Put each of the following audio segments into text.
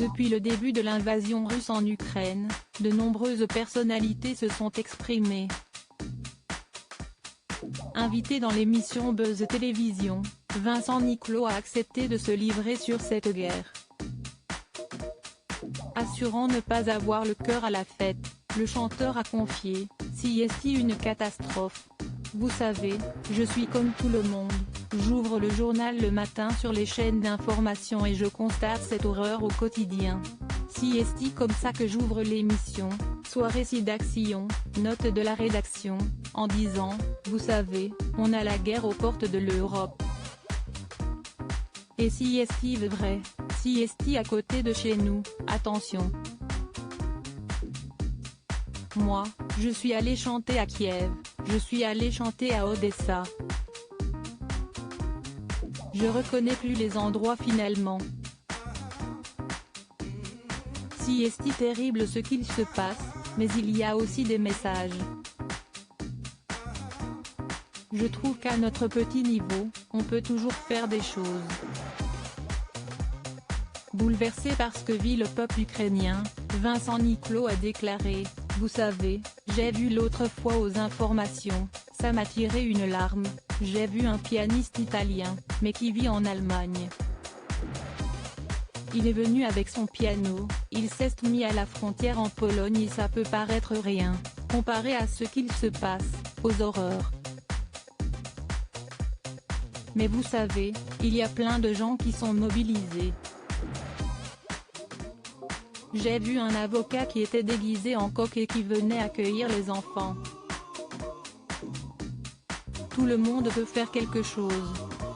Depuis le début de l'invasion russe en Ukraine, de nombreuses personnalités se sont exprimées. Invité dans l'émission Buzz Télévision, Vincent Niclot a accepté de se livrer sur cette guerre. Assurant ne pas avoir le cœur à la fête, le chanteur a confié « Si est une catastrophe. Vous savez, je suis comme tout le monde, j'ouvre le journal le matin sur les chaînes d'information et je constate cette horreur au quotidien. Si est comme ça que j'ouvre l'émission, soit récit d'action, note de la rédaction, en disant, vous savez, on a la guerre aux portes de l'Europe. Et si est vrai, si est à côté de chez nous, attention. Moi, je suis allé chanter à Kiev, je suis allé chanter à Odessa. Je reconnais plus les endroits finalement. Si est terrible ce qu'il se passe, mais il y a aussi des messages. Je trouve qu'à notre petit niveau, on peut toujours faire des choses. Bouleversé par ce que vit le peuple ukrainien, Vincent Niclot a déclaré « Vous savez, j'ai vu l'autre fois aux informations, ça m'a tiré une larme, j'ai vu un pianiste italien, mais qui vit en Allemagne. Il est venu avec son piano, il s'est mis à la frontière en Pologne et ça peut paraître rien, comparé à ce qu'il se passe, aux horreurs. Mais vous savez, il y a plein de gens qui sont mobilisés. J'ai vu un avocat qui était déguisé en coq et qui venait accueillir les enfants. Tout le monde peut faire quelque chose. »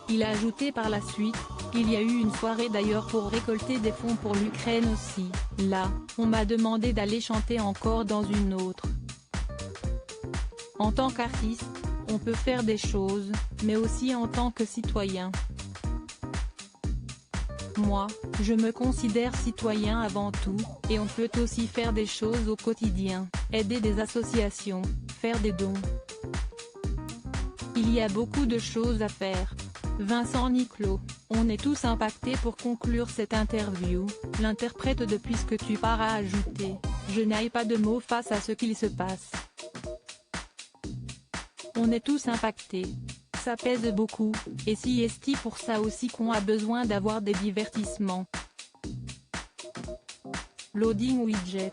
Il a ajouté par la suite, il y a eu une soirée d'ailleurs pour récolter des fonds pour l'Ukraine aussi, là, on m'a demandé d'aller chanter encore dans une autre. En tant qu'artiste, on peut faire des choses, mais aussi en tant que citoyen. Moi, je me considère citoyen avant tout, et on peut aussi faire des choses au quotidien, aider des associations, faire des dons. Il y a beaucoup de choses à faire. Vincent Niclot, on est tous impactés. Pour conclure cette interview, l'interprète de Puisque tu pars a ajouté, je n'ai pas de mots face à ce qu'il se passe. On est tous impactés. Ça pèse beaucoup, et si est pour ça aussi qu'on a besoin d'avoir des divertissements. Loading widget.